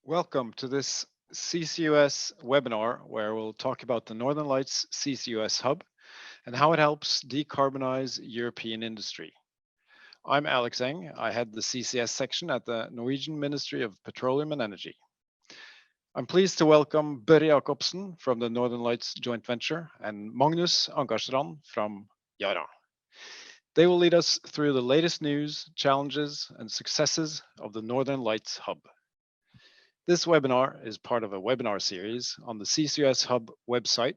Welcome to this CCUS webinar where we'll talk about the Northern Lights CCUS hub and how it helps decarbonize European industry. I'm Alex Eng. I head the CCS section at the Norwegian Ministry of Petroleum and Energy. I'm pleased to welcome Børre Jacobsen from the Northern Lights joint venture and Magnus Ankarstrand from Yara. They will lead us through the latest news, challenges, and successes of the Northern Lights hub. This webinar is part of a webinar series on the CCUS Hub website,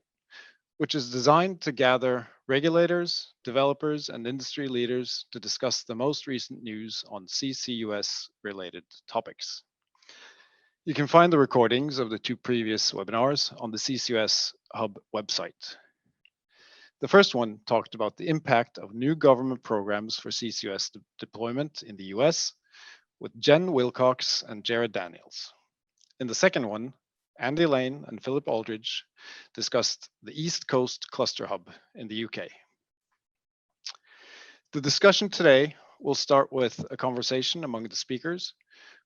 which is designed to gather regulators, developers, and industry leaders to discuss the most recent news on CCUS-related topics. You can find the recordings of the two previous webinars on the CCUS Hub website. The first one talked about the impact of new government programs for CCUS deployment in the US with Jen Wilcox and Jared Daniels. In the second one, Andy Lane and Philip Aldridge discussed the East Coast Cluster Hub in the UK. The discussion today will start with a conversation among the speakers,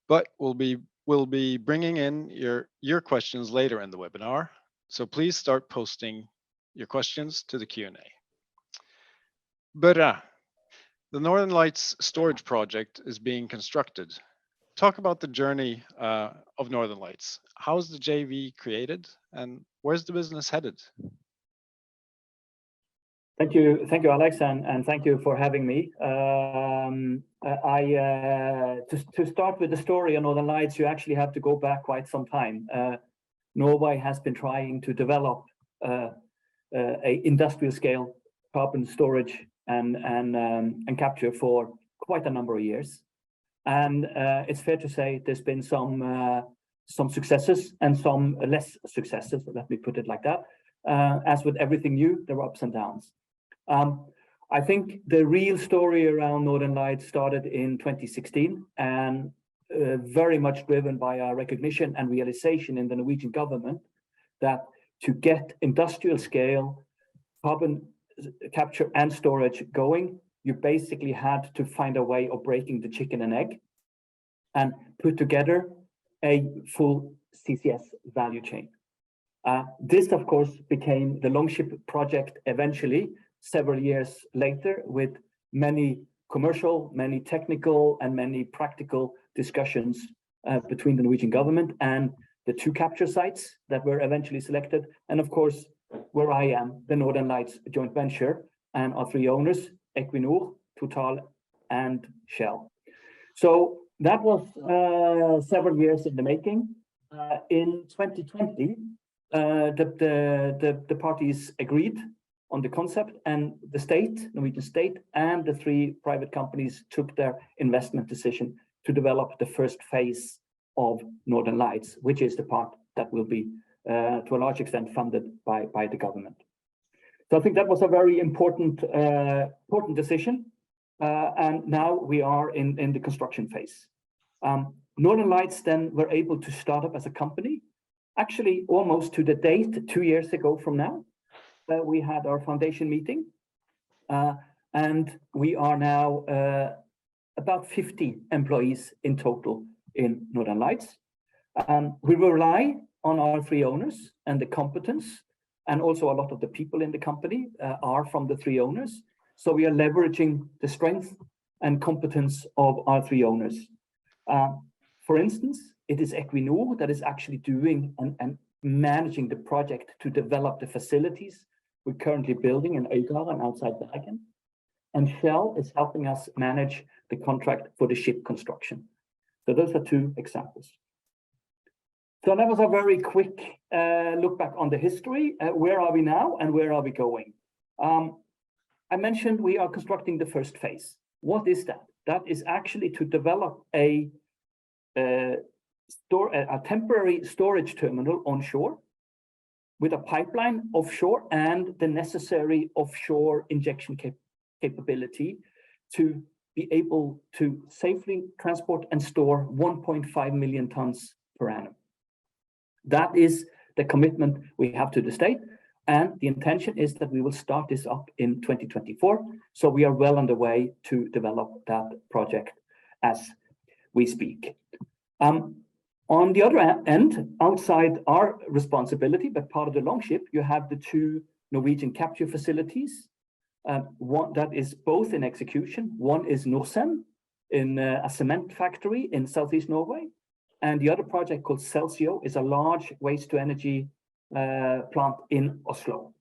but we'll be bringing in your questions later in the webinar, so please start posting your questions to the Q&A. Børre, the Northern Lights storage project is being constructed. Talk about the journey of Northern Lights. How is the JV created and where's the business headed? Thank you, Alex, and thank you for having me. To start with the story on Northern Lights, you actually have to go back quite some time. Norway has been trying to develop a industrial scale carbon storage and capture for quite a number of years. And it's fair to say there's been some successes and some less successes, let me put it like that. As with everything new, there are ups and downs. I think the real story around Northern Lights started in 2016 and very much driven by our recognition and realization in the Norwegian government that to get industrial scale carbon capture and storage going, you basically had to find a way of breaking the chicken and egg and put together a full CCS value chain. This, of course, became the Longship project eventually, several years later, with many commercial, many technical, and many practical discussions between the Norwegian government and the two capture sites that were eventually selected. And of course, where I am, the Northern Lights joint venture, and our three owners, Equinor, Total, and Shell. So that was several years in the making. In 2020, the parties agreed on the concept, and the state, Norwegian state, and the three private companies took their investment decision to develop the first phase of Northern Lights, which is the part that will be, to a large extent, funded by the government. So I think that was a very important decision, and now we are in the construction phase. Northern Lights then were able to start up as a company, actually almost to the date 2 years ago from now. We had our foundation meeting, and we are now about 50 employees in total in Northern Lights. We rely on our three owners and the competence, and also a lot of the people in the company are from the three owners. So we are leveraging the strength and competence of our three owners. For instance, it is Equinor that is actually doing and managing the project to develop the facilities we're currently building in Øygarden and outside Bergen. And Shell is helping us manage the contract for the ship construction. So those are two examples. So that was a very quick look back on the history. Where are we now and where are we going? I mentioned we are constructing the first phase. What is that? That is actually to develop a temporary storage terminal onshore with a pipeline offshore and the necessary offshore injection capability to be able to safely transport and store 1.5 million tons per annum. That is the commitment we have to the state, and the intention is that we will start this up in 2024. So we are well on the way to develop that project as we speak. On the other end, outside our responsibility, but part of the Longship, you have the two Norwegian capture facilities. One that is both in execution. One is Norcem in a cement factory in southeast Norway. And the other project called Celsio is a large waste to energy plant in Oslo.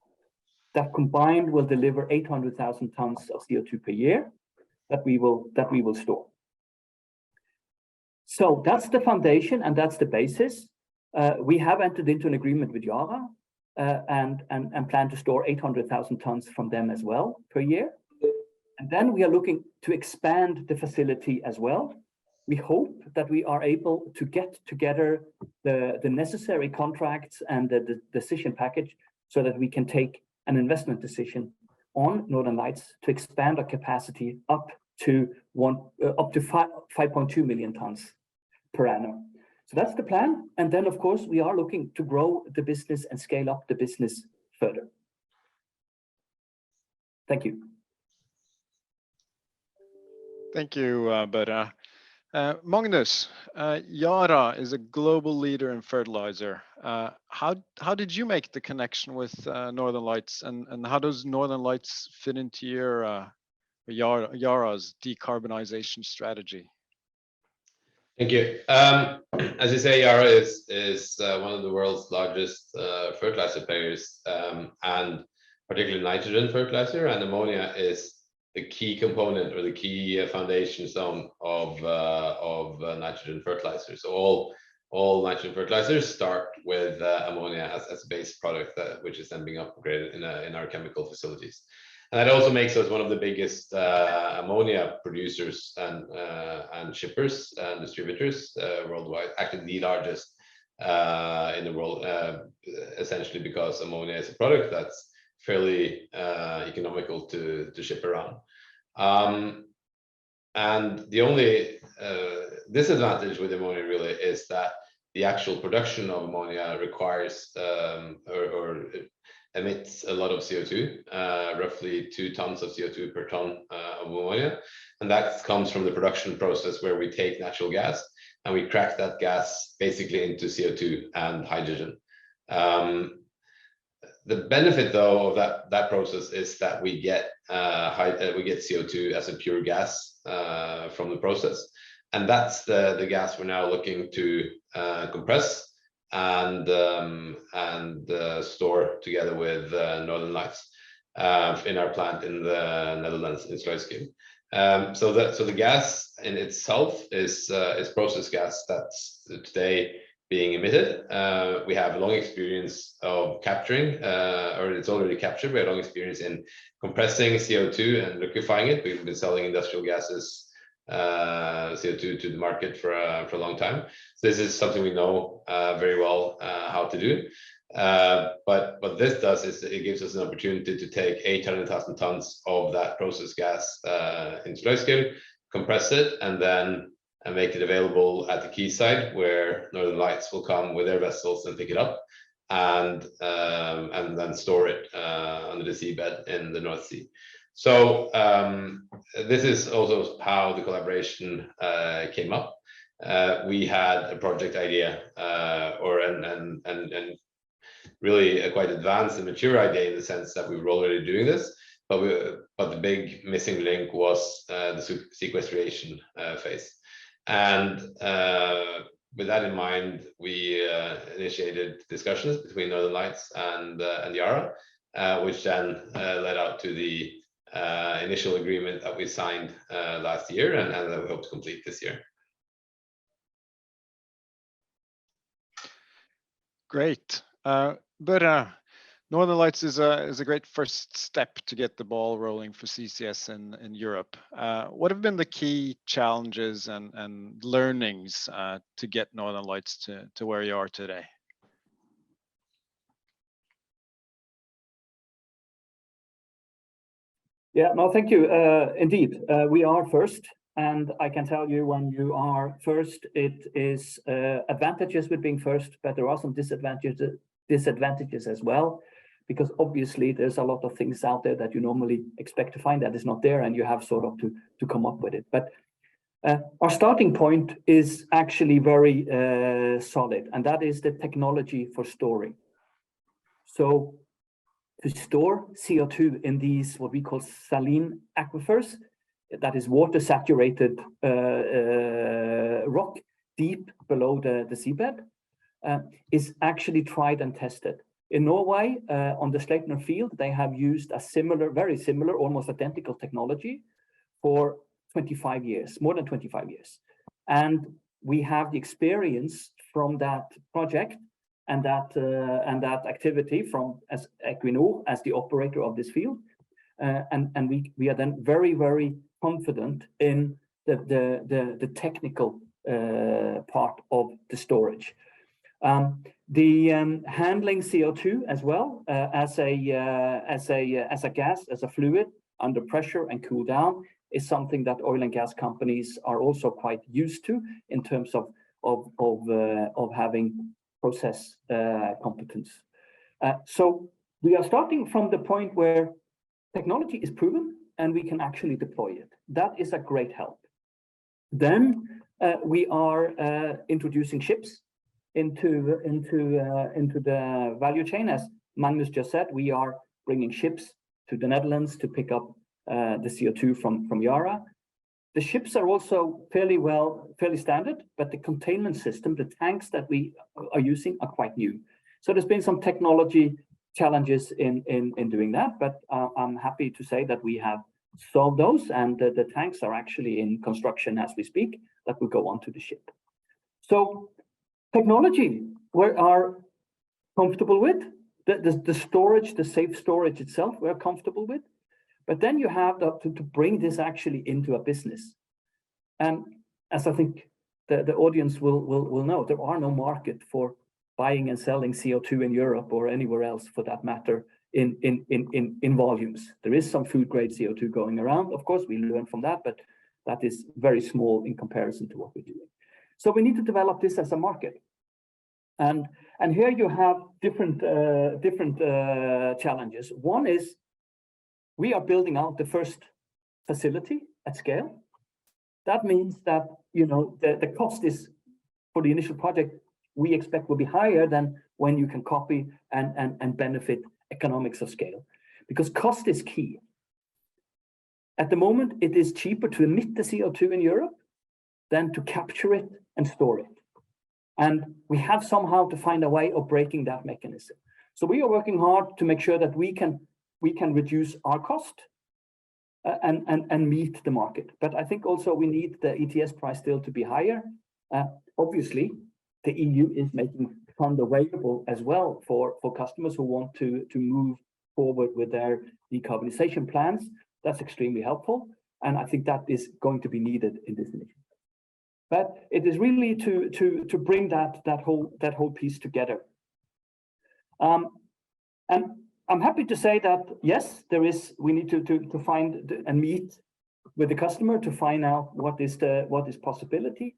That combined will deliver 800,000 tons of CO2 per year that we will store. So that's the foundation and that's the basis. We have entered into an agreement with Yara and plan to store 800,000 tons from them as well per year. And then we are looking to expand the facility as well. We hope that we are able to get together the necessary contracts and the decision package so that we can take an investment decision on Northern Lights to expand our capacity up to 5.2 million tons per annum. So that's the plan. And then, of course, we are looking to grow the business and scale up the business further. Thank you. Thank you, Børre. Magnus, Yara is a global leader in fertilizer. How did you make the connection with Northern Lights, and how does Northern Lights fit into your Yara's decarbonization strategy? Thank you. As you say, Yara is one of the world's largest fertilizer players, and particularly nitrogen fertilizer, and ammonia is the key component or the key foundation stone of nitrogen fertilizer. So all nitrogen fertilizers start with ammonia as a base product, which is then being upgraded in our chemical facilities. And that also makes us one of the biggest ammonia producers and shippers and distributors worldwide. Actually, the largest in the world, essentially because ammonia is a product that's fairly economical to ship around. And the only disadvantage with ammonia really is that the actual production of ammonia requires or emits a lot of CO2, roughly 2 tons of CO2 per ton of ammonia. And that comes from the production process where we take natural gas and we crack that gas basically into CO2 and hydrogen. The benefit though of that process is that we get CO2 as a pure gas from the process. And that's the gas we're now looking to compress and store together with Northern Lights in our plant in the Netherlands in Sluiskil. So the gas in itself is process gas that's today being emitted. We have a long experience of capturing, or it's already captured. We have long experience in compressing CO2 and liquefying it. We've been selling industrial gases, CO2 to the market for a long time. So this is something we know very well how to do. But what this does is it gives us an opportunity to take 800,000 tons of that process gas in Sluiskil, compress it, and then make it available at the quayside where Northern Lights will come with their vessels and pick it up and then store it under the seabed in the North Sea. So this is also how the collaboration came up. We had a project idea, and really a quite advanced and mature idea in the sense that we were already doing this, but the big missing link was the sequestration phase. And with that in mind, we initiated discussions between Northern Lights and Yara, which then led out to the initial agreement that we signed last year and that we hope to complete this year. Great. But Northern Lights is a great first step to get the ball rolling for CCS in Europe. What have been the key challenges and learnings to get Northern Lights to where you are today? Yeah, no, thank you. Indeed, we are first. And I can tell you when you are first, it is advantages with being first, but there are some disadvantages as well, because obviously there's a lot of things out there that you normally expect to find that is not there, and you have sort of to come up with it. But Our starting point is actually very solid, and that is the technology for storing. So to store CO2 in these, what we call saline aquifers, that is water saturated rock deep below the seabed, is actually tried and tested. In Norway, on the Sleipner field, they have used a similar, very similar, almost identical technology for 25 years, more than 25 years. And we have the experience from that project and that activity from as Equinor as the operator of this field. And we are then very, very confident in the technical part of the storage. Handling CO2 as well as a gas, as a fluid under pressure and cool down is something that oil and gas companies are also quite used to in terms of having process competence. So we are starting from the point where technology is proven and we can actually deploy it. That is a great help. Then we are introducing ships into the value chain. As Magnus just said, we are bringing ships to the Netherlands to pick up the CO2 from Yara. The ships are also fairly standard, but the containment system, the tanks that we are using are quite new. So there's been some technology challenges in doing that, but I'm happy to say that we have solved those, and the tanks are actually in construction as we speak, that will go onto the ship. So technology, we are comfortable with. The storage, the safe storage itself, we're comfortable with. But then you have to bring this actually into a business. And as I think the audience will know, there are no market for buying and selling CO2 in Europe or anywhere else for that matter in volumes. There is some food grade CO2 going around. Of course, we learn from that, but that is very small in comparison to what we're doing. So we need to develop this as a market. And here you have different challenges. One is we are building out the first facility at scale. That means that the cost is for the initial project we expect will be higher than when you can copy and benefit economics of scale, because cost is key. At the moment, it is cheaper to emit the CO2 in Europe than to capture it and store it. And we have somehow to find a way of breaking that mechanism. So we are working hard to make sure that we can reduce our cost and meet the market. But I think also we need the ETS price still to be higher. Obviously, the EU is making fund available as well for customers who want to move forward with their decarbonization plans. That's extremely helpful. And I think that is going to be needed in this initiative. But it is really to bring that whole piece together. And I'm happy to say that yes, we need to find and meet with the customer to find out what is possibility.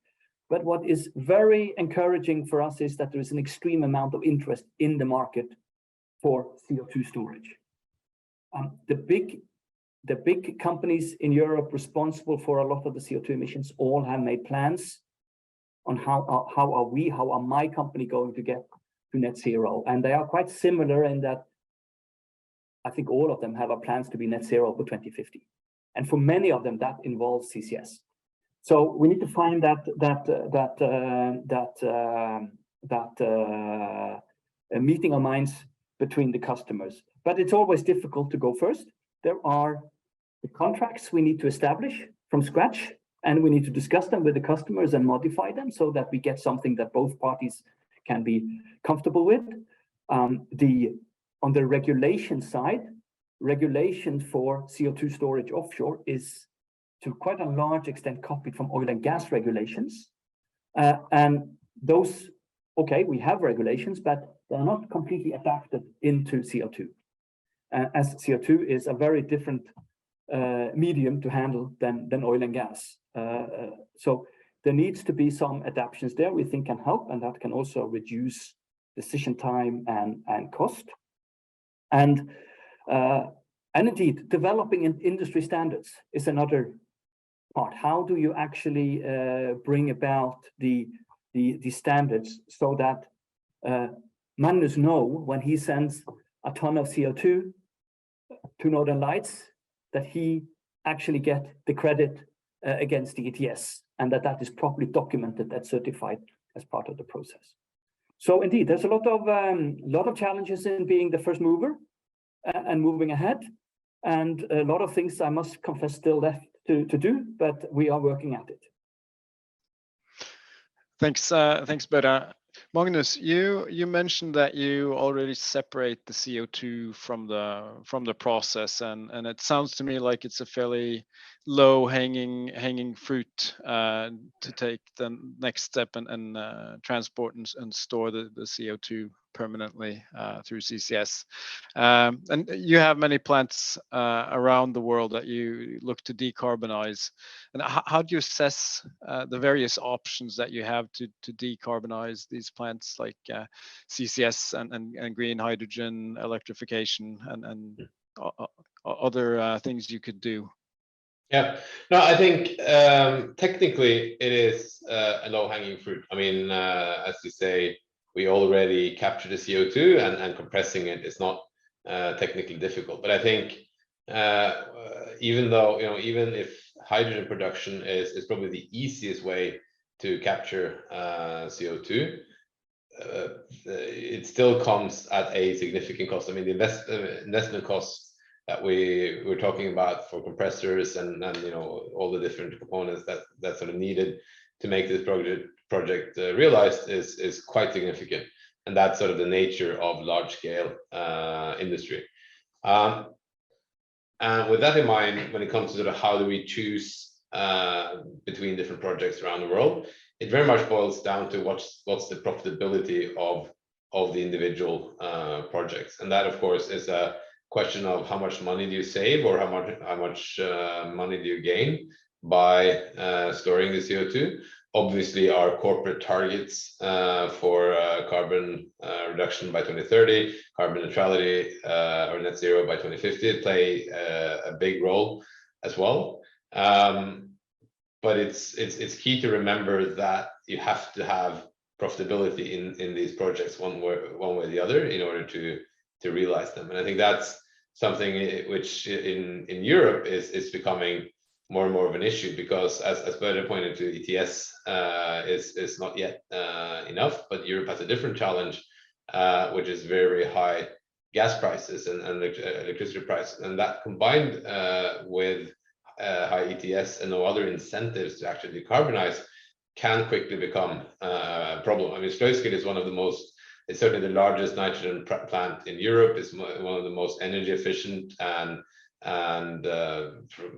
But what is very encouraging for us is that there is an extreme amount of interest in the market for CO2 storage. The big companies in Europe responsible for a lot of the CO2 emissions all have made plans on how are my company going to get to net zero. And they are quite similar in that I think all of them have plans to be net zero for 2050. And for many of them, that involves CCS. So we need to find that meeting of minds between the customers. But it's always difficult to go first. There are the contracts we need to establish from scratch, and we need to discuss them with the customers and modify them so that we get something that both parties can be comfortable with. On the regulation side, regulation for CO2 storage offshore is to quite a large extent copied from oil and gas regulations. And those, okay, we have regulations, but they're not completely adapted into CO2. As CO2 is a very different medium to handle than oil and gas. So there needs to be some adaptations there we think can help, and that can also reduce decision time and cost. And indeed, developing industry standards is another part. How do you actually bring about the standards so that Magnus know when he sends a ton of CO2 to Northern Lights that he actually get the credit against the ETS, and that is properly documented, that's certified as part of the process. So indeed, there's a lot of challenges in being the first mover and moving ahead, and a lot of things I must confess still left to do, but we are working at it. Thanks, Børre. Magnus, you mentioned that you already separate the CO2 from the process, and it sounds to me like it's a fairly low hanging fruit to take the next step and transport and store the CO2 permanently through CCS. And you have many plants around the world that you look to decarbonize. And how do you assess the various options that you have to decarbonize these plants, like CCS and green hydrogen, electrification, and other things you could do? Yeah, no, I think technically it is a low-hanging fruit. I mean, as you say, we already capture the CO2, and compressing it is not technically difficult. But I think even though, even if hydrogen production is probably the easiest way to capture CO2, it still comes at a significant cost. I mean, the investment costs that we're talking about for compressors and all the different components that sort of needed to make this project realized is quite significant, and that's sort of the nature of large scale industry. And with that in mind, when it comes to sort of how do we choose between different projects around the world, it very much boils down to what's the profitability of the individual projects, and that of course is a question of how much money do you save, or how much money do you gain by storing the CO2. Obviously, our corporate targets for carbon reduction by 2030, carbon neutrality or net zero by 2050 play a big role as well. But it's key to remember that you have to have profitability in these projects one way or the other in order to realize them. And I think that's something which in Europe is becoming more and more of an issue, because as Børre pointed to, ETS is not yet enough, but Europe has a different challenge, which is very, very high gas prices and electricity prices, and that combined with high ETS and no other incentives to actually decarbonize can quickly become a problem. I mean, Sluiskil is one of the most, it's certainly the largest nitrogen plant in Europe. It's one of the most energy efficient, and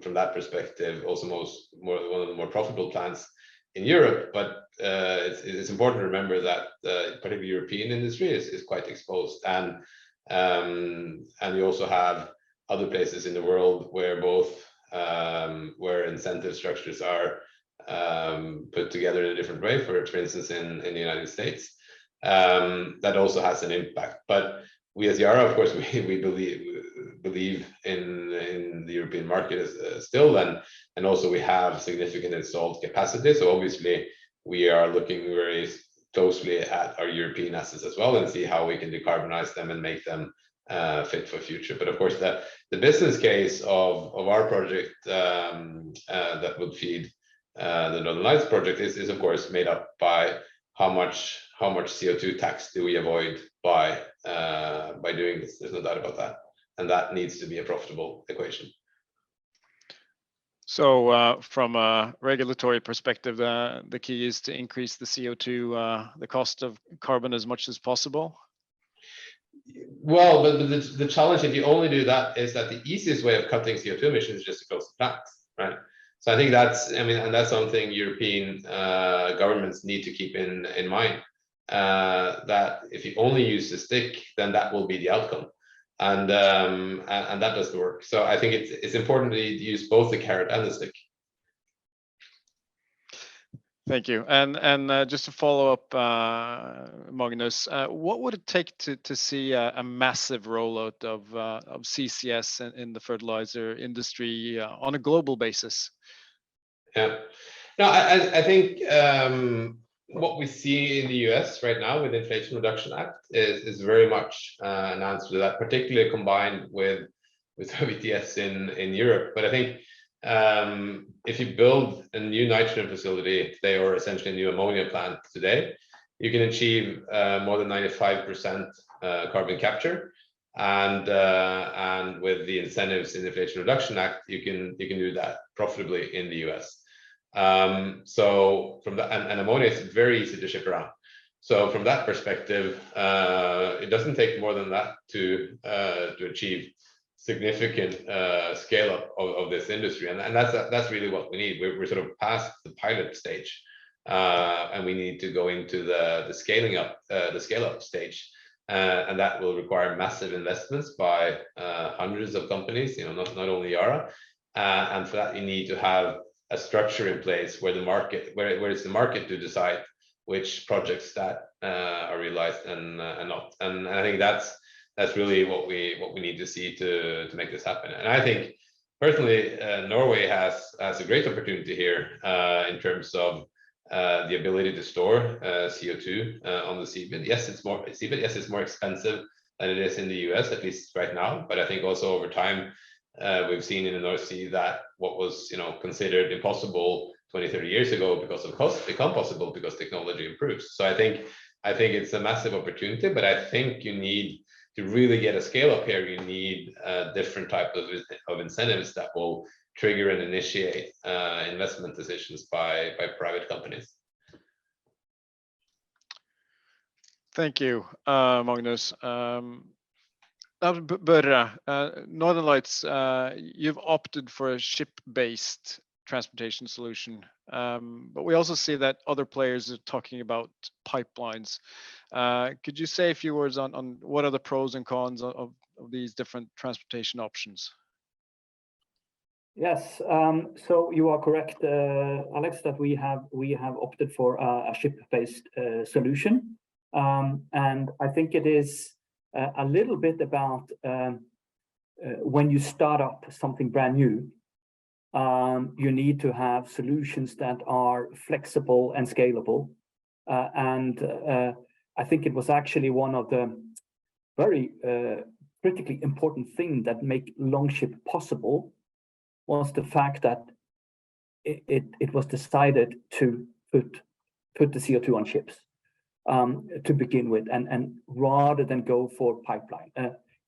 from that perspective, also one of the more profitable plants in Europe. But it's important to remember that particularly European industry is quite exposed, and you also have other places in the world where both where incentive structures are put together in a different way. For instance, in the United States. That also has an impact. But we as Yara, of course, we believe in the European market still, and also we have significant installed capacity. So obviously we are looking very closely at our European assets as well, and see how we can decarbonize them and make them fit for future. But of course, the business case of our project that would feed the Northern Lights project is of course made up by how much CO2 tax do we avoid by doing this. There's no doubt about that, and that needs to be a profitable equation. So from a regulatory perspective, the key is to increase the CO2, the cost of carbon as much as possible. Well, but the challenge, if you only do that, is that the easiest way of cutting CO2 emissions is just to close the plants, right? So I think that's, I mean, and that's something European governments need to keep in mind, that if you only use the stick, then that will be the outcome, and that doesn't work. So I think it's important to use both the carrot and the stick. Thank you. And just to follow up, Magnus, what would it take to see a massive rollout of CCS in the fertilizer industry on a global basis? Yeah. No, I think what we see in the US right now with the Inflation Reduction Act is very much an answer to that, particularly combined with WTS in Europe. But I think if you build a new nitrogen facility today, or essentially a new ammonia plant today, you can achieve more than 95% carbon capture, and with the incentives in the Inflation Reduction Act, you can do that profitably in the US. So from that, and ammonia is very easy to ship around. So from that perspective, it doesn't take more than that to achieve significant scale up of this industry, and that's really what we need. We're sort of past the pilot stage, and we need to go into the scaling up, the scale up stage, and that will require massive investments by hundreds of companies. You know, not only Yara, and for that you need to have a structure in place where the market, where it's the market to decide which projects that are realized and not. And I think that's really what we need to see to make this happen. And I think personally, Norway has a great opportunity here in terms of the ability to store CO2 on the seabed. Yes, it's more seabed. Yes, it's more expensive than it is in the US, at least right now. But I think also over time, we've seen in the North Sea that what was, you know, considered impossible 20, 30 years ago because of cost become possible because technology improves. So I think it's a massive opportunity, but I think you need to really get a scale up here. You need different type of incentives that will trigger and initiate investment decisions by private companies. Thank you, Magnus. Børre, Northern Lights, you've opted for a ship-based transportation solution, but we also see that other players are talking about pipelines. Could you say a few words on what are the pros and cons of these different transportation options? Yes, so you are correct, Alex, that we have opted for a ship-based solution, and I think it is a little bit about when you start up something brand new, you need to have solutions that are flexible and scalable, and I think it was actually one of the very critically important things that make Longship possible was the fact that it was decided to put the CO2 on ships to begin with, and rather than go for pipeline.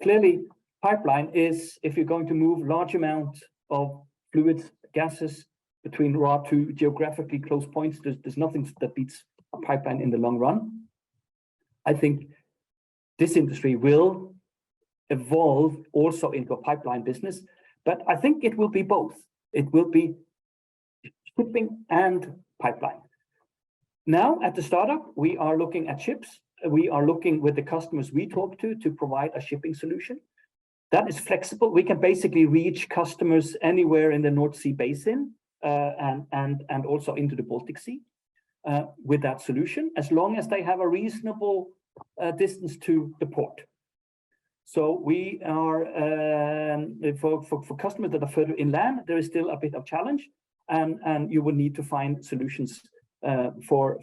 Clearly, pipeline is, if you're going to move large amounts of fluids, gases between two geographically close points, there's nothing that beats a pipeline in the long run. I think this industry will evolve also into a pipeline business, but I think it will be both. It will be shipping and pipeline. Now, at the startup, we are looking at ships. We are looking with the customers we talk to provide a shipping solution that is flexible. We can basically reach customers anywhere in the North Sea basin and also into the Baltic Sea with that solution, as long as they have a reasonable distance to the port. So we are for customers that are further inland, there is still a bit of challenge, and you will need to find solutions for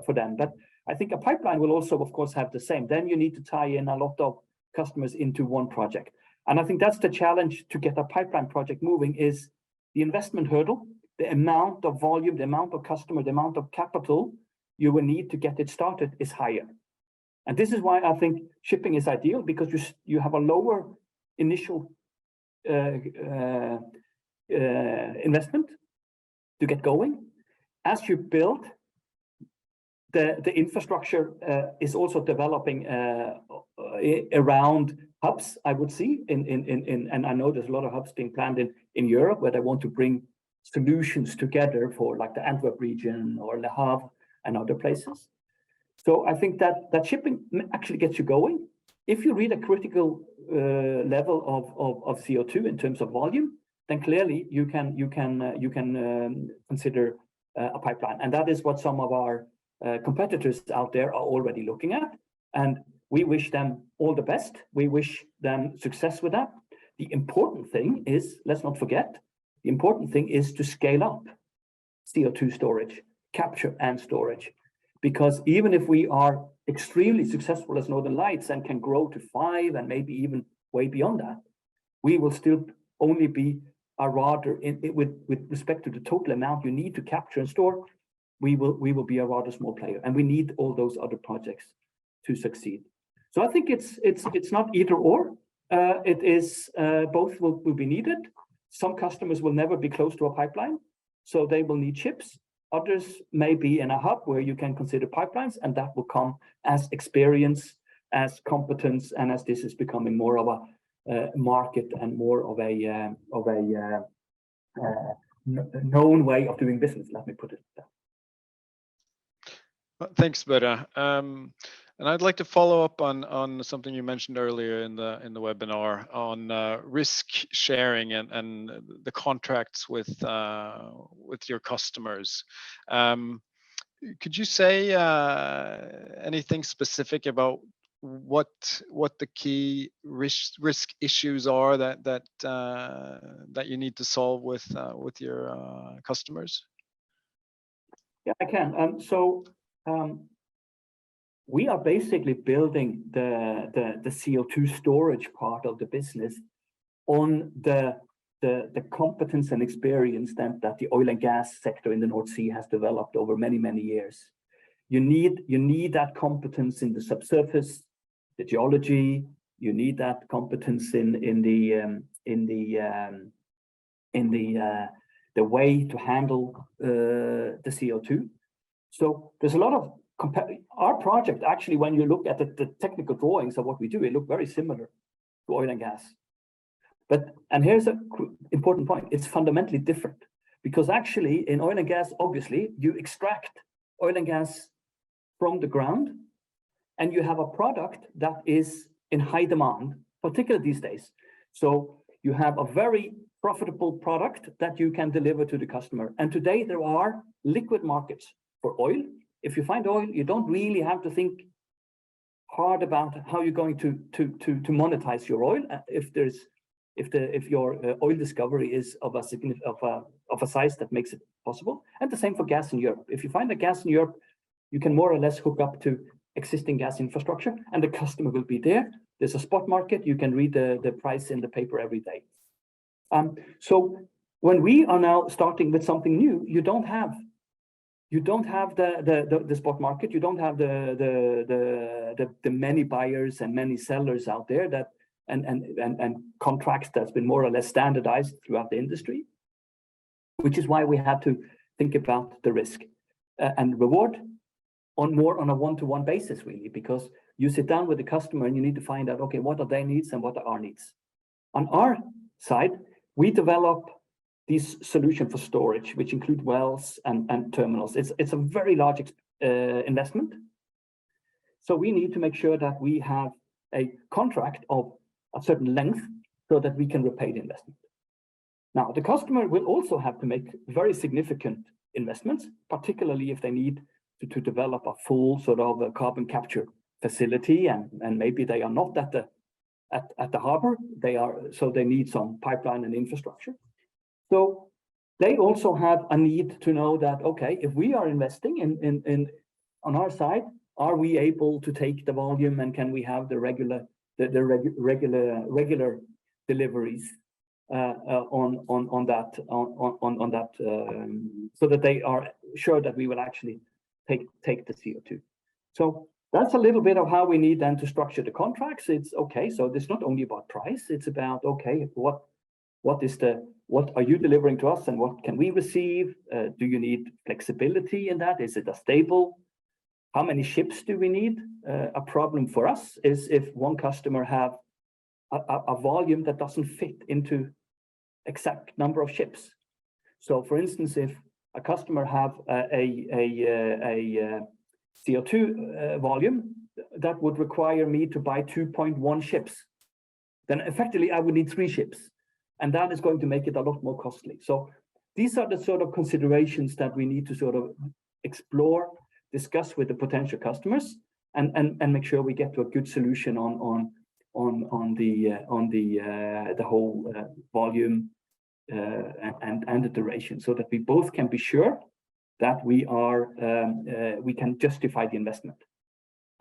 them. But I think a pipeline will also, of course, have the same. Then you need to tie in a lot of customers into one project. And I think that's the challenge to get a pipeline project moving, is the investment hurdle, the amount of volume, the amount of customer, the amount of capital you will need to get it started is higher. And this is why I think shipping is ideal, because you have a lower initial investment to get going. As you build, the infrastructure is also developing around hubs, I would see, and I know there's a lot of hubs being planned in Europe where they want to bring solutions together for like the Antwerp region or Le Havre and other places. So I think that shipping actually gets you going. If you reach a critical level of CO2 in terms of volume, then clearly you can consider a pipeline, and that is what some of our competitors out there are already looking at. And we wish them all the best. We wish them success with that. The important thing is, let's not forget, the important thing is to scale up. CO2 storage, capture and storage. Because even if we are extremely successful as Northern Lights and can grow to 5 and maybe even way beyond that, we will still only be a rather, with respect to the total amount you need to capture and store, we will be a rather small player, and we need all those other projects to succeed. So I think it's not either or. It is both will be needed. Some customers will never be close to a pipeline, so they will need ships. Others may be in a hub where you can consider pipelines, and that will come as experience, as competence, and as this is becoming more of a market and more of a known way of doing business. Let me put it like that. Thanks, Børre. And I'd like to follow up on something you mentioned earlier in the webinar on risk sharing and the contracts with your customers. Could you say anything specific about what the key risk issues are that you need to solve with your customers? Yeah, I can. We are basically building the CO2 storage part of the business on the competence and experience that the oil and gas sector in the North Sea has developed over many years. You need that competence in the subsurface, the geology. You need that competence in the way to handle the CO2. So there's a lot of our project, actually, when you look at the technical drawings of what we do, it looks very similar to oil and gas. And here's an important point. It's fundamentally different, because actually in oil and gas, obviously, you extract oil and gas from the ground, and you have a product that is in high demand, particularly these days. So you have a very profitable product that you can deliver to the customer. And today there are liquid markets for oil. If you find oil, you don't really have to think hard about how you're going to monetize your oil. If your oil discovery is of a size that makes it possible. And the same for gas in Europe. If you find a gas in Europe, you can more or less hook up to existing gas infrastructure, and the customer will be there. There's a spot market. You can read the price in the paper every day. So when we are now starting with something new, you don't have the spot market. You don't have the many buyers and many sellers out there that and contracts that's been more or less standardized throughout the industry, which is why we have to think about the risk and reward on a one-to-one basis, really, because you sit down with the customer and you need to find out, okay, what are their needs and what are our needs. On our side, we develop these solutions for storage, which include wells and terminals. It's a very large investment. So we need to make sure that we have a contract of a certain length so that we can repay the investment. Now, the customer will also have to make very significant investments, particularly if they need to develop a full sort of a carbon capture facility, and maybe they are not at the harbor. So they need some pipeline and infrastructure. So they also have a need to know that, okay, if we are investing in on our side, are we able to take the volume, and can we have the regular deliveries on that so that they are sure that we will actually take the CO2. So that's a little bit of how we need then to structure the contracts. It's okay. So it's not only about price. It's about, okay, what are you delivering to us, and what can we receive? Do you need flexibility in that? Is it a stable? How many ships do we need? A problem for us is if one customer have a volume that doesn't fit into exact number of ships. So, for instance, if a customer have a CO2 volume that would require me to buy 2.1 ships, then effectively I would need 3 ships, and that is going to make it a lot more costly. So these are the sort of considerations that we need to sort of explore, discuss with the potential customers, and make sure we get to a good solution on the whole volume and the duration, so that we both can be sure that we can justify the investment.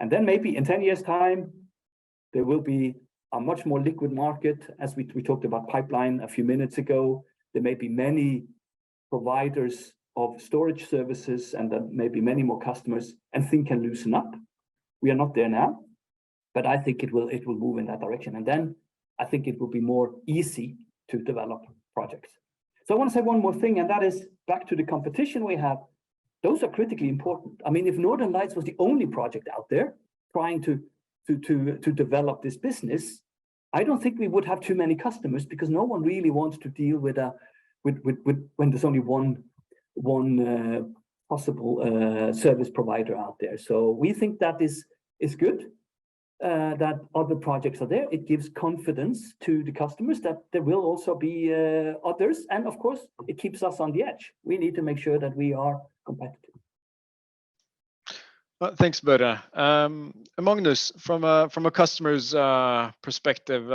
And then maybe in 10 years' time, there will be a much more liquid market, as we talked about pipeline a few minutes ago. There may be many providers of storage services and then maybe many more customers, and things can loosen up. We are not there now, but I think it will move in that direction. And then I think it will be more easy to develop projects. So I want to say one more thing, and that is back to the competition we have. Those are critically important. I mean, if Northern Lights was the only project out there trying to develop this business, I don't think we would have too many customers, because no one really wants to deal with when there's only one possible service provider out there. So we think that is good, that other projects are there. It gives confidence to the customers that there will also be others, and of course it keeps us on the edge. We need to make sure that we are competitive. Thanks, Børre. Magnus, from a customer's perspective,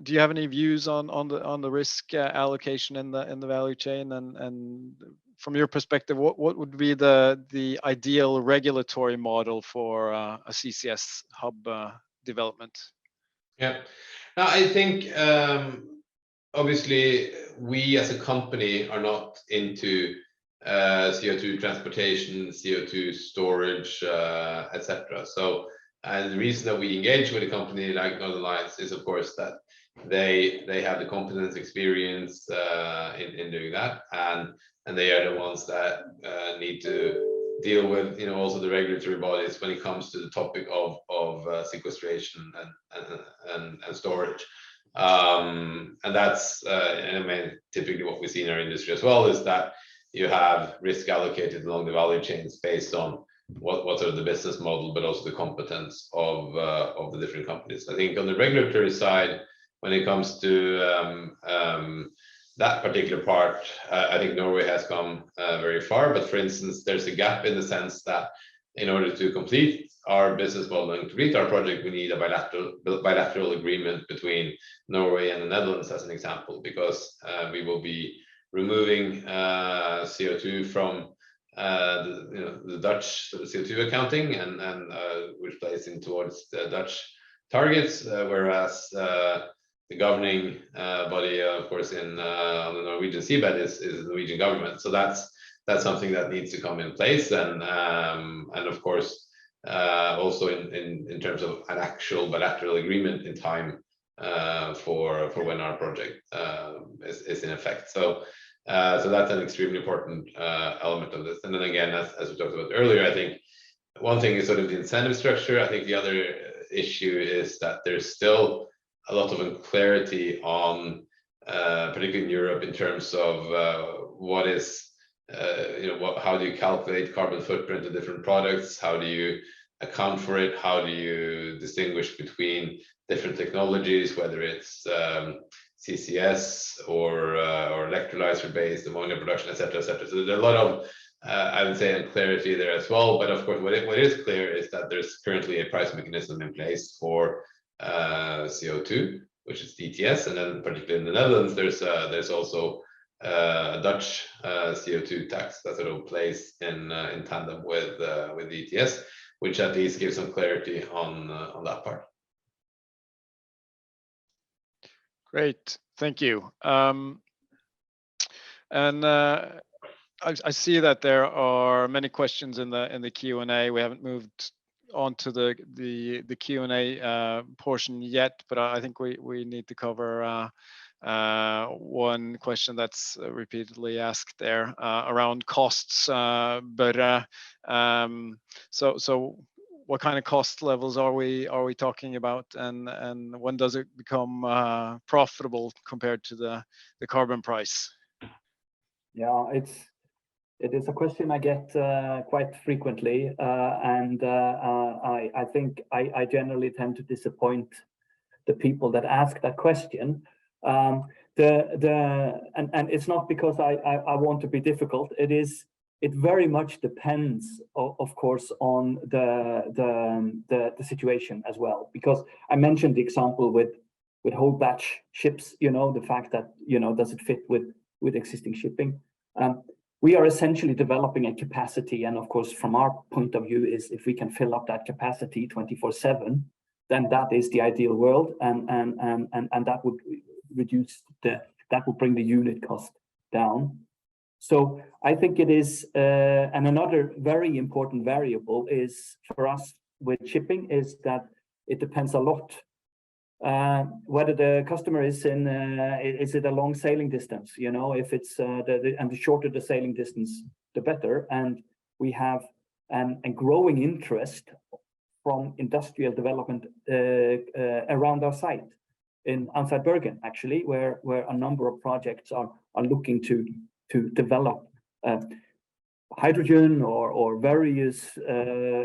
do you have any views on the risk allocation in the value chain, and from your perspective, what would be the ideal regulatory model for a CCS hub development? Yeah, now, I think obviously we as a company are not into CO2 transportation, CO2 storage, etc. So, and the reason that we engage with a company like Northern Lights is, of course, that they have the competence, experience in doing that, and they are the ones that need to deal with, you know, also the regulatory bodies when it comes to the topic of sequestration and storage. And that's I mean, typically what we see in our industry as well is that you have risk allocated along the value chains based on what sort of the business model, but also the competence of the different companies. I think on the regulatory side, when it comes to that particular part, I think Norway has come very far. But for instance, there's a gap in the sense that in order to complete our business model and complete our project, we need a bilateral agreement between Norway and the Netherlands, as an example, because we will be removing CO2 from the Dutch sort of CO2 accounting, and which plays in towards the Dutch targets, whereas the governing body, of course, on the Norwegian seabed is the Norwegian government. So that's something that needs to come in place, and of course also in terms of an actual bilateral agreement in time for when our project is in effect. So that's an extremely important element of this. And then again, as we talked about earlier, I think one thing is sort of the incentive structure. I think the other issue is that there's still a lot of unclarity on, particularly in Europe, in terms of what is, how do you calculate carbon footprint of different products? How do you account for it? How do you distinguish between different technologies, whether it's CCS or electrolyzer-based ammonia production, etc., etc. So there's a lot of, I would say, unclarity there as well. But of course, what is clear is that there's currently a price mechanism in place for CO2, which is ETS, and then particularly in the Netherlands, there's also a Dutch CO2 tax that sort of plays in tandem with ETS, which at least gives some clarity on that part. Great, thank you. And I see that there are many questions in the Q&A. We haven't moved on to the Q&A portion yet, but I think we need to cover one question that's repeatedly asked there around costs. But so what kind of cost levels are we talking about, and when does it become profitable compared to the carbon price? Yeah, it is a question I get quite frequently, and I think I generally tend to disappoint the people that ask that question. And it's not because I want to be difficult. It very much depends, of course, on the situation as well. Because I mentioned the example with whole batch ships. The fact that does it fit with existing shipping. we are essentially developing a capacity, and of course, from our point of view, is if we can fill up that capacity 24/7, then that is the ideal world, and that would reduce that would bring the unit cost down. So I think it is, and another very important variable is for us with shipping is that it depends a lot whether the customer is it a long sailing distance, you know, if it's and the shorter the sailing distance, the better. And we have a growing interest from industrial development around our site outside Bergen, actually, where a number of projects are looking to develop hydrogen or various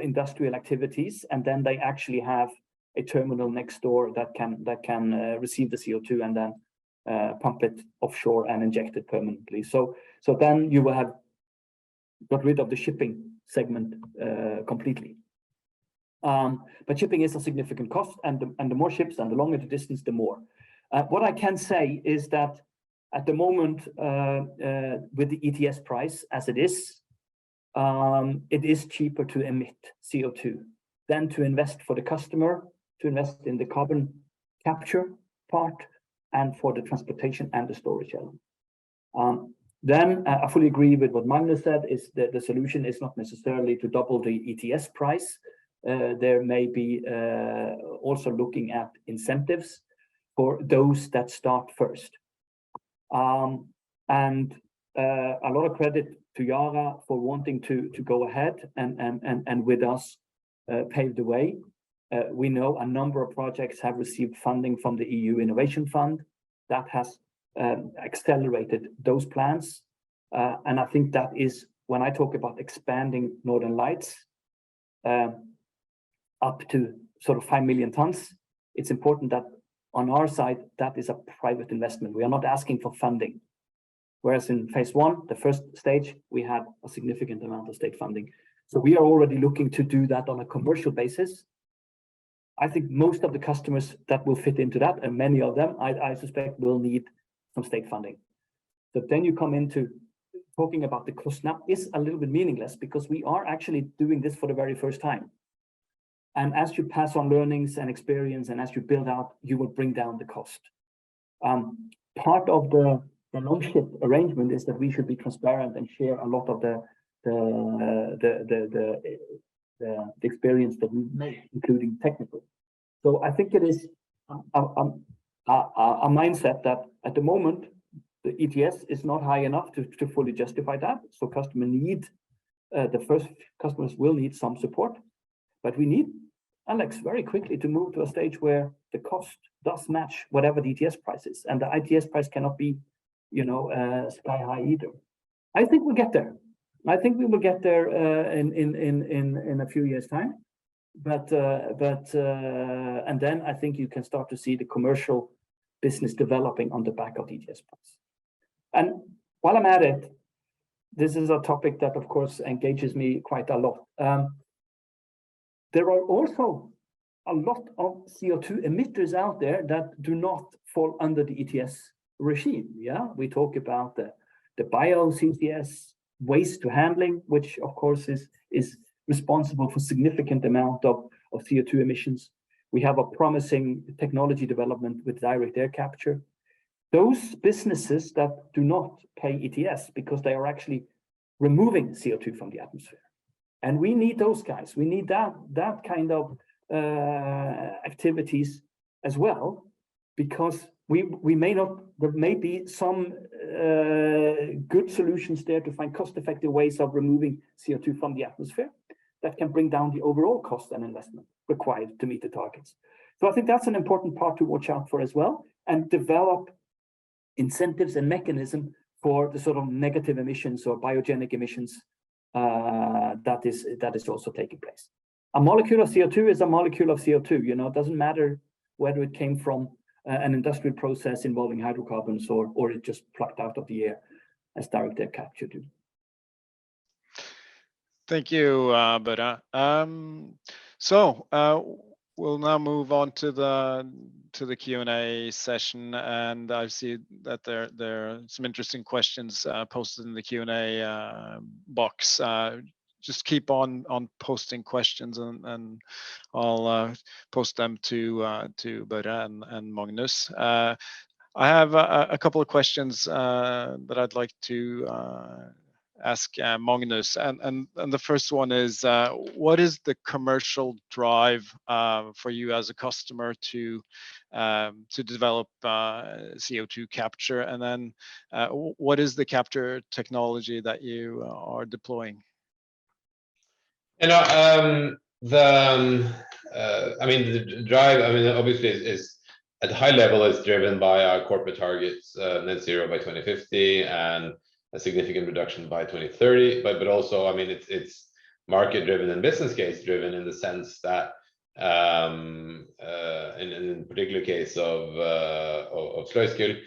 industrial activities, and then they actually have a terminal next door that can receive the CO2 and then pump it offshore and inject it permanently. So then you will have got rid of the shipping segment completely. But shipping is a significant cost, and the more ships and the longer the distance, the more. What I can say is that at the moment, with the ETS price as it is cheaper to emit CO2 than to invest for the customer, to invest in the carbon capture part and for the transportation and the storage element. Then I fully agree with what Magnus said, is that the solution is not necessarily to double the ETS price. There may be also looking at incentives for those that start first. And a lot of credit to Yara for wanting to go ahead and with us pave the way. We know a number of projects have received funding from the EU Innovation Fund that has accelerated those plans. And I think that is, when I talk about expanding Northern Lights up to sort of 5 million tons, it's important that on our side, that is a private investment. We are not asking for funding. Whereas in phase one, the first stage, we had a significant amount of state funding. So we are already looking to do that on a commercial basis. I think most of the customers that will fit into that, and many of them, I suspect, will need some state funding. But then you come into talking about the cost now is a little bit meaningless, because we are actually doing this for the very first time. And as you pass on learnings and experience, and as you build out, you will bring down the cost. Part of the Longship arrangement is that we should be transparent and share a lot of the experience that we've made, including technical. So I think it is a mindset that at the moment the ETS is not high enough to fully justify that. So the first customers will need some support, but we need, Alex, very quickly to move to a stage where the cost does match whatever the ETS price is, and the ITS price cannot be, sky high either. I think we'll get there. I think we will get there in a few years' time, but and then I think you can start to see the commercial business developing on the back of the ETS price. And while I'm at it, this is a topic that, of course, engages me quite a lot. There are also a lot of CO2 emitters out there that do not fall under the ETS regime. Yeah, we talk about the bio CCS, waste to handling, which of course is responsible for significant amount of CO2 emissions. We have a promising technology development with direct air capture. Those businesses that do not pay ETS because they are actually removing CO2 from the atmosphere. And we need those guys. We need that kind of activities as well, because there may be some good solutions there to find cost-effective ways of removing CO2 from the atmosphere that can bring down the overall cost and investment required to meet the targets. So I think that's an important part to watch out for as well, and develop incentives and mechanism for the sort of negative emissions or biogenic emissions that is also taking place. A molecule of CO2 is a molecule of CO2. It doesn't matter whether it came from an industrial process involving hydrocarbons or it just plucked out of the air as direct air capture do. Thank you, Børre. So we'll now move on to to the Q&A session, and I see that there are some interesting questions posted in the Q&A box. Just keep on posting questions, and I'll post them to Børre and Magnus. I have a couple of questions that I'd like to ask Magnus, and the first one is, what is the commercial drive for you as a customer to develop CO2 capture, and then what is the capture technology that you are deploying? You know, I mean, the drive, I mean, obviously is at a high level is driven by our corporate targets, net zero by 2050 and a significant reduction by 2030. But also, I mean, it's market driven and business case driven in the sense that in particular case of Sluiskil,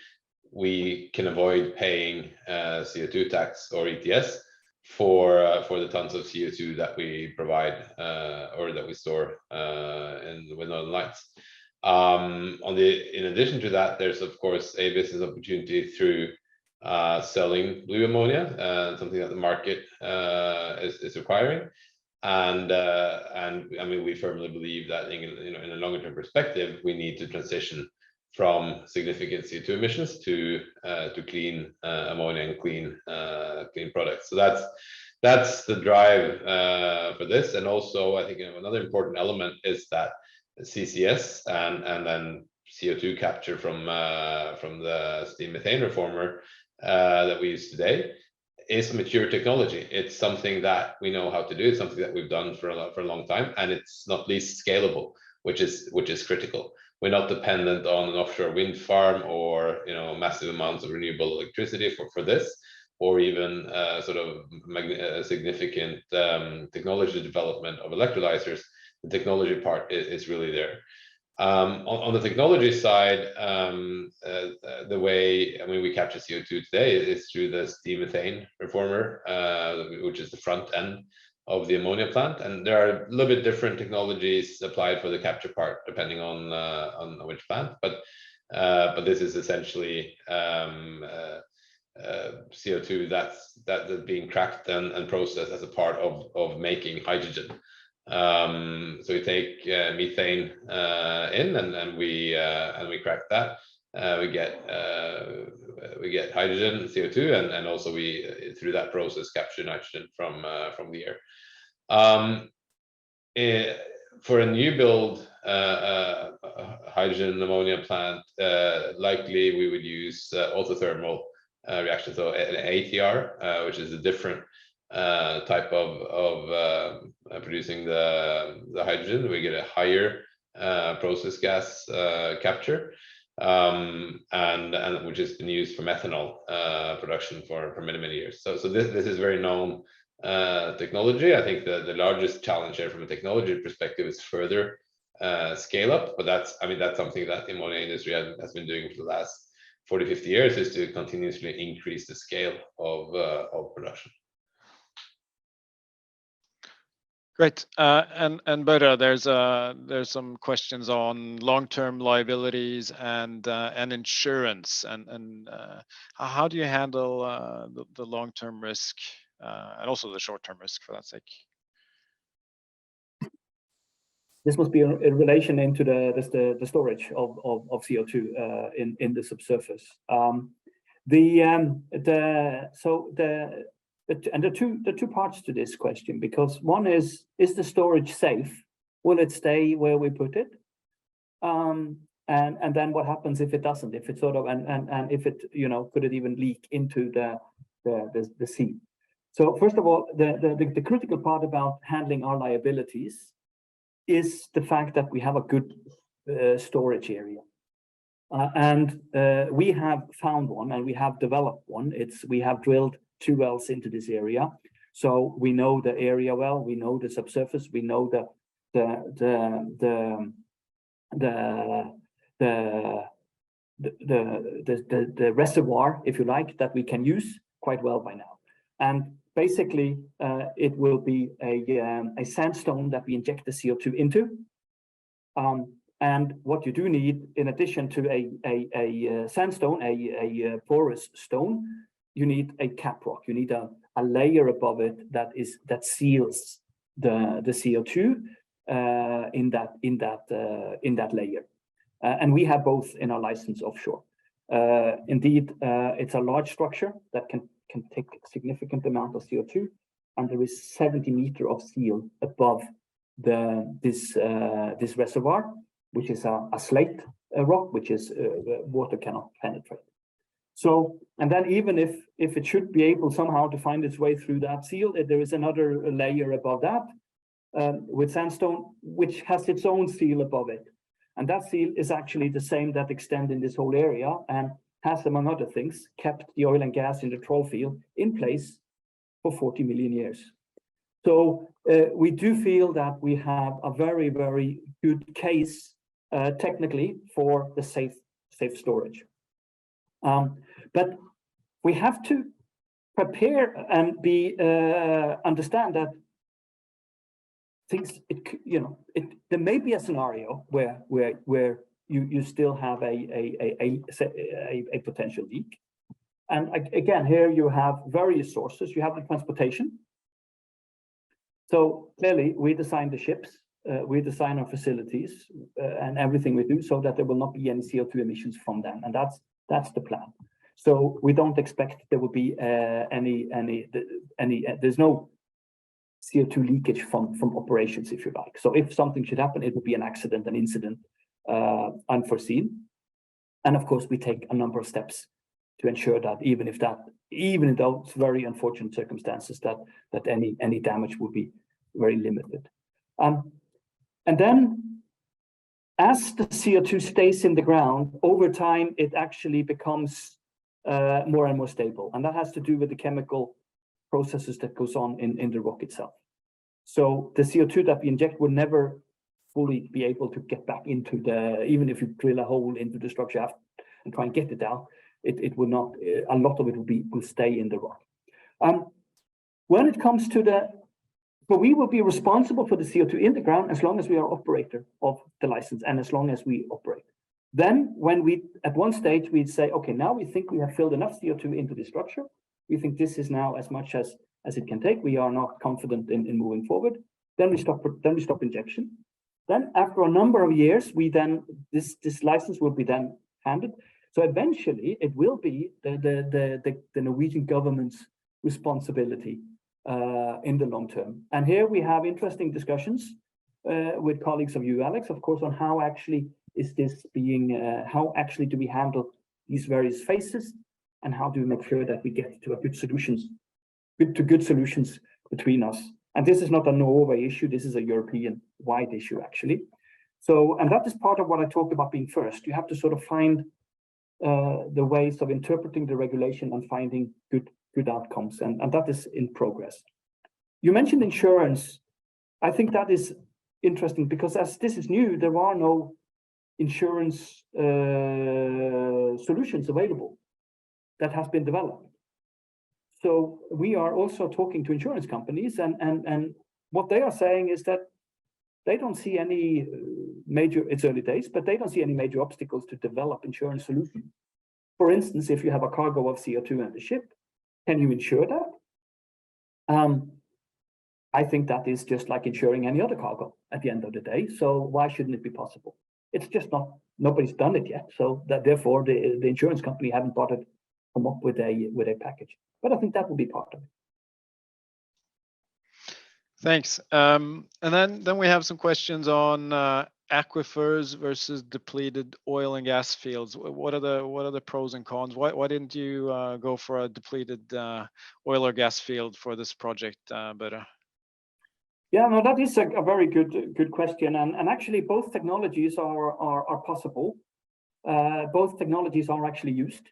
we can avoid paying CO2 tax or ETS for the tons of CO2 that we provide or that we store with Northern Lights. In addition to that, there's of course a business opportunity through selling blue ammonia, something that the market is requiring, and I mean, we firmly believe that in a longer term perspective, we need to transition from significant CO2 emissions to clean ammonia and clean products. So that's the drive for this. And also, I think another important element is that CCS and then CO2 capture from the steam methane reformer that we use today is mature technology. It's something that we know how to do. It's something that we've done for a long time, and it's not least scalable, which is critical. We're not dependent on an offshore wind farm or massive amounts of renewable electricity for this, or even sort of significant technology development of electrolyzers. The technology part is really there. On the technology side, the way we capture CO2 today is through the steam methane reformer, which is the front end of the ammonia plant, and there are a little bit different technologies applied for the capture part depending on which plant, but this is essentially CO2 that's being cracked and processed as a part of making hydrogen. So we take methane in and we crack that. We get hydrogen, CO2, and also we through that process capture nitrogen from the air. For a new build hydrogen ammonia plant, likely we would use autothermal reaction, so an ATR, which is a different type of producing the hydrogen. We get a higher process gas capture, and which has been used for methanol production for many years. So this is very known technology. I think the largest challenge here from a technology perspective is further scale up, but that's something that the ammonia industry has been doing for the last 40-50 years, is to continuously increase the scale of production. Great. And Børre, there's some questions on long-term liabilities and insurance, and how do you handle the long-term risk and also the short-term risk for that sake? This must be in relation into the storage of CO2 in the subsurface. And there are two parts to this question, because one is the storage safe? Will it stay where we put it? And then what happens if it doesn't? If it sort of and if it could it even leak into the sea? So first of all, the critical part about handling our liabilities is the fact that we have a good storage area, and we have found one and we have developed one. We have drilled 2 wells into this area, so we know the area well. We know the subsurface. We know the reservoir, if you like, that we can use quite well by now. And basically, it will be a sandstone that we inject the CO2 into, And what you do need, in addition to a sandstone, a porous stone, you need a cap rock. You need a layer above it that seals the CO2 in that layer. And we have both in our license offshore. Indeed, it's a large structure that can take a significant amount of CO2, and there is 70 meters of seal above this reservoir, which is a slate rock, which is water cannot penetrate. So, and then even if it should be able somehow to find its way through that seal, there is another layer above that with sandstone, which has its own seal above it. And that seal is actually the same that extends in this whole area and has, among other things, kept the oil and gas in the troll field in place for 40 million years. So we do feel that we have a very, very good case technically for the safe storage. But we have to prepare and understand that things, there may be a scenario where you still have a potential leak. And again, here you have various sources. You have the transportation. So clearly, we design the ships, we design our facilities and everything we do so that there will not be any CO2 emissions from them, and that's the plan. So we don't expect there will be there's no CO2 leakage from operations, if you like. So if something should happen, it would be an accident, an incident, unforeseen. And of course, we take a number of steps to ensure that even in those very unfortunate circumstances, that any damage would be very limited. And then, as the CO2 stays in the ground, over time, it actually becomes more and more stable. And that has to do with the chemical processes that goes on in the rock itself. So the CO2 that we inject will never fully be able to get back into even if you drill a hole into the structure and try and get it out, it will not, a lot of it will stay in the rock. When it comes to but we will be responsible for the CO2 in the ground as long as we are operator of the license and as long as we operate. Then when at one stage, we'd say, okay, now we think we have filled enough CO2 into the structure. We think this is now as much as it can take. We are not confident in moving forward. Then we stop injection. Then after a number of years, this license will be then handed. So eventually it will be the Norwegian government's responsibility in the long term. And here we have interesting discussions with colleagues of you, Alex, of course, on how actually is this being, how actually do we handle these various phases, and how do we make sure that we get to good solutions between us. And this is not a Norway issue, this is a European-wide issue, actually. So, and that is part of what I talked about being first. You have to sort of find the ways of interpreting the regulation and finding good outcomes, and that is in progress. You mentioned insurance. I think that is interesting because as this is new, there are no insurance solutions available that has been developed. So we are also talking to insurance companies, and what they are saying is that they don't see any major, it's early days, but they don't see any major obstacles to develop insurance solutions. For instance, if you have a cargo of CO2 on the ship, can you insure that? I think that is just like insuring any other cargo at the end of the day. So why shouldn't it be possible? It's just nobody's done it yet. So that therefore the insurance company haven't bothered to come up with a package. But I think that will be part of it. Thanks. And then we have some questions on aquifers versus depleted oil and gas fields. What are the pros and cons? Why didn't you go for a depleted oil or gas field for this project, Børre? Yeah, no, that is a very good question, and actually both technologies are possible. Both technologies are actually used,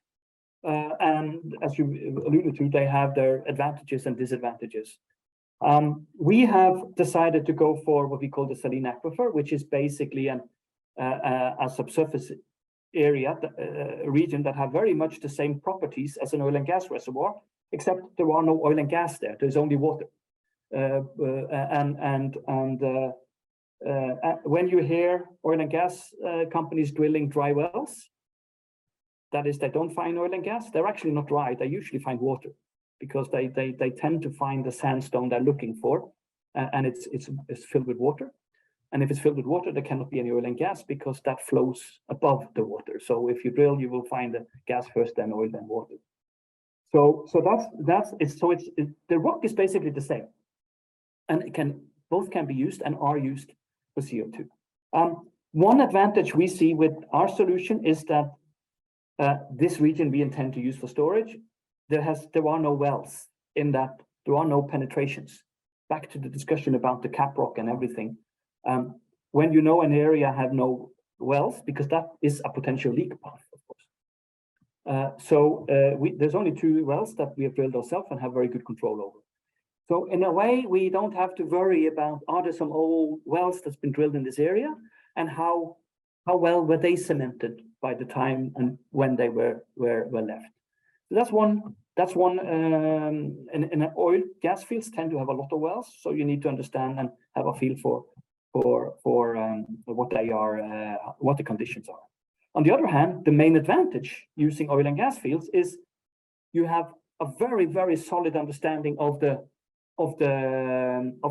and as you alluded to, they have their advantages and disadvantages. We have decided to go for what we call the saline aquifer, which is basically a subsurface area, region that have very much the same properties as an oil and gas reservoir, except there are no oil and gas there. There's only water. when you hear oil and gas companies drilling dry wells, that is, they don't find oil and gas, they're actually not dry, they usually find water, because they tend to find the sandstone they're looking for, and it's filled with water. And if it's filled with water, there cannot be any oil and gas, because that flows above the water. So if you drill, you will find the gas first, then oil, then water. So that's it. So the rock is basically the same, and both can be used and are used for CO2. One advantage we see with our solution is that this region we intend to use for storage, there are no wells in that, there are no penetrations. Back to the discussion about the cap rock and everything. When you know an area have no wells, because that is a potential leak path, of course. There's only 2 wells that we have drilled ourselves and have very good control over. So in a way, we don't have to worry about, are there some old wells that's been drilled in this area, and how well were they cemented by the time and when they were left. So that's one. In oil gas fields tend to have a lot of wells, so you need to understand and have a feel for what they are, what the conditions are. On the other hand, the main advantage using oil and gas fields is you have a very, very solid understanding of the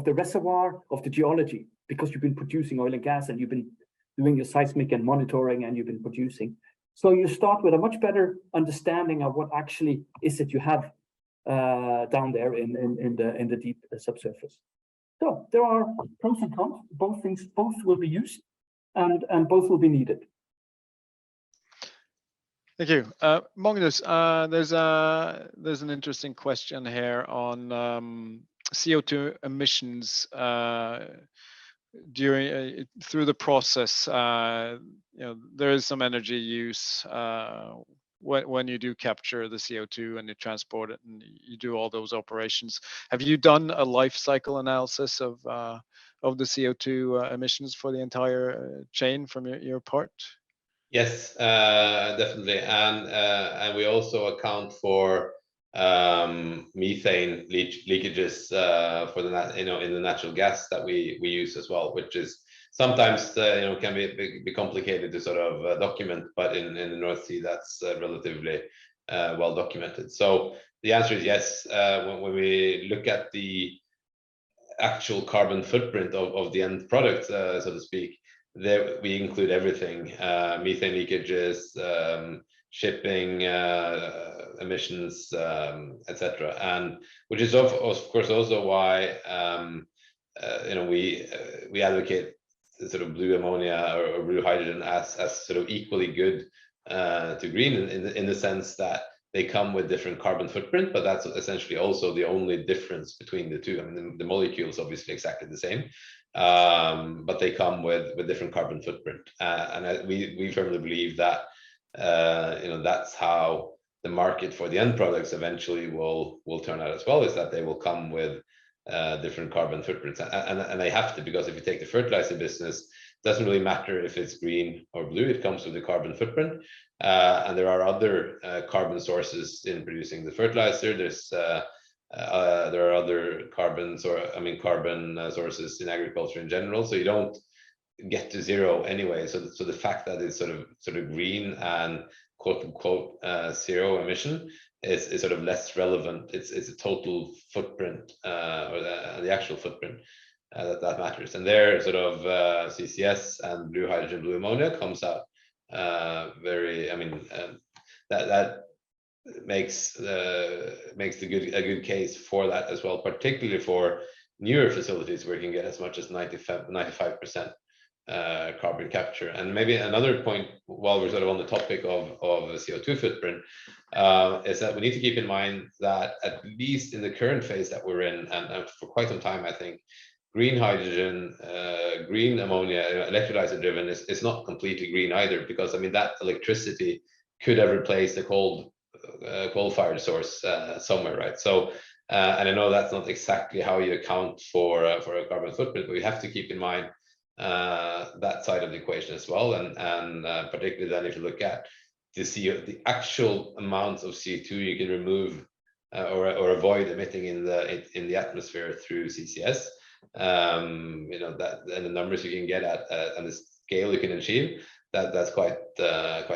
reservoir, of the geology, because you've been producing oil and gas and you've been doing your seismic and monitoring, and you've been producing. So you start with a much better understanding of what actually is it you have down there in the deep subsurface. So there are pros and cons. Both will be used, and both will be needed. Thank you, Magnus. There's an interesting question here on CO2 emissions through the process. There is some energy use when you do capture the CO2 and you transport it and you do all those operations. Have you done a life cycle analysis of the CO2 emissions for the entire chain from your part? Yes, definitely, and we also account for methane leakages for in the natural gas that we use as well, which is sometimes can be complicated to sort of document, but in the North Sea that's relatively well documented. So the answer is yes. When we look at the actual carbon footprint of the end product, so to speak, there we include everything: methane leakages, shipping emissions, etc. And which is of course also why we advocate sort of blue ammonia or blue hydrogen as sort of equally good to green in the sense that they come with different carbon footprint, but that's essentially also the only difference between the two. I mean, the molecule is obviously exactly the same, but they come with different carbon footprint, and we firmly believe that that's how the market for the end products eventually will turn out as well, is that they will come with different carbon footprints, and they have to, because if you take the fertilizer business, it doesn't really matter if it's green or blue, it comes with the carbon footprint, and there are other carbon sources in producing the fertilizer. There are other carbon sources in agriculture in general, so you don't get to zero anyway. So the fact that it's sort of green and quote unquote zero emission is sort of less relevant. It's a total footprint or the actual footprint that matters. And there sort of CCS and blue hydrogen, blue ammonia comes out very. I mean that makes a good case for that as well, particularly for newer facilities where you can get as much as 95% carbon capture. And maybe another point, while we're sort of on the topic of CO2 footprint, is that we need to keep in mind that at least in the current phase that we're in, and for quite some time, I think, green hydrogen, green ammonia, electrolyzer driven is not completely green either, because I mean that electricity could have replaced a coal-fired source somewhere, right? So, and I know that's not exactly how you account for a carbon footprint, but we have to keep in mind that side of the equation as well, and particularly then if you look at the actual amounts of CO2 you can remove or avoid emitting in the atmosphere through CCS, that and the numbers you can get at and the scale you can achieve, that's quite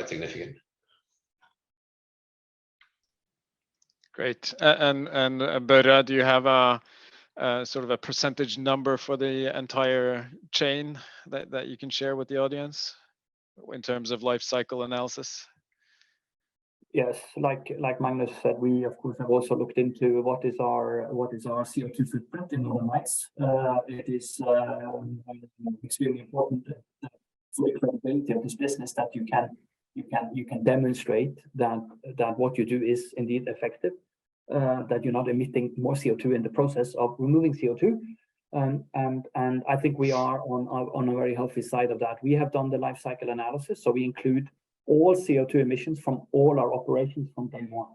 significant. Great. And Børre, do you have a sort of a percentage number for the entire chain that you can share with the audience in terms of life cycle analysis? Yes, like Magnus said, we of course have also looked into what is our CO2 footprint in Northern Lights. It is extremely important for the credibility of this business that you can demonstrate that what you do is indeed effective, that you're not emitting more CO2 in the process of removing CO2. And I think we are on a very healthy side of that. We have done the life cycle analysis, so we include all CO2 emissions from all our operations from day one.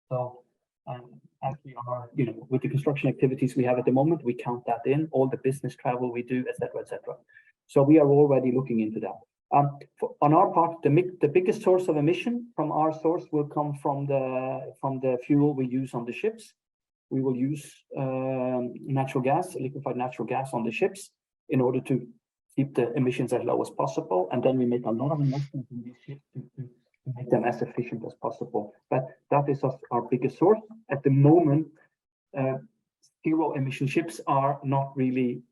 So as we are, with the construction activities we have at the moment, we count that in, all the business travel we do, etc., etc. So we are already looking into that. On our part, the biggest source of emission from our source will come from the fuel we use on the ships. We will use natural gas, liquefied natural gas on the ships in order to keep the emissions as low as possible. And then we make a lot of investments in these ships to make them as efficient as possible. But that is our biggest source. At the moment, zero emission ships are not really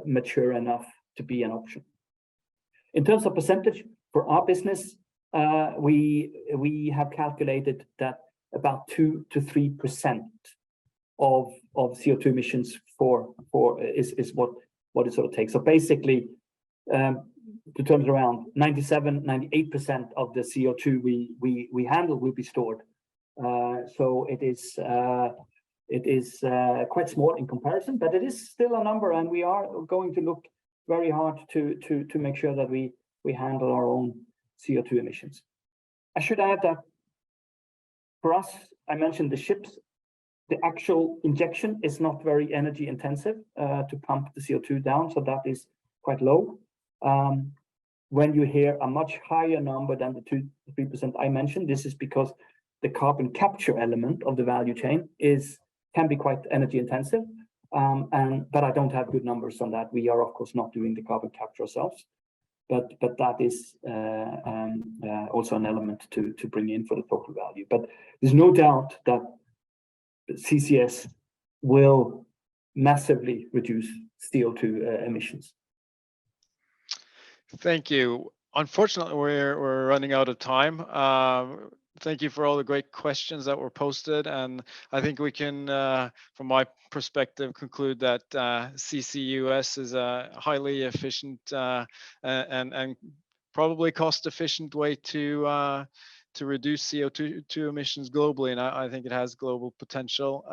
mature enough to be an option. In terms of percentage for our business, we have calculated that about 2 to 3% of CO2 emissions is what it sort of takes. So basically, to turn it around, 98% of the CO2 we handle will be stored. So it is quite small in comparison, but it is still a number, and we are going to look very hard to make sure that we handle our own CO2 emissions. I should add that for us, I mentioned the ships. The actual injection is not very energy intensive to pump the CO2 down, so that is quite low. When you hear a much higher number than the 2 to 3% I mentioned, this is because the carbon capture element of the value chain can be quite energy intensive. But I don't have good numbers on that. We are of course not doing the carbon capture ourselves, but that is also an element to bring in for the total value. But there's no doubt that CCS will massively reduce CO2 emissions. Thank you. Unfortunately, we're running out of time. Thank you for all the great questions that were posted, and I think we can, from my perspective, conclude that CCUS is a highly efficient and probably cost-efficient way to reduce CO2 emissions globally, and I think it has global potential.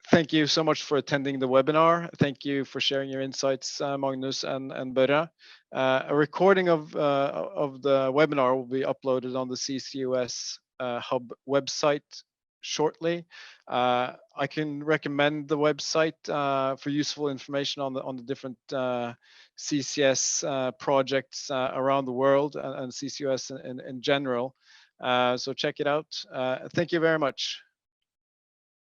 Thank you so much for attending the webinar. Thank you for sharing your insights, Magnus and Børre. A recording of the webinar will be uploaded on the CCUS Hub website shortly. I can recommend the website for useful information on the different CCS projects around the world and CCUS in general. So check it out. Thank you very much.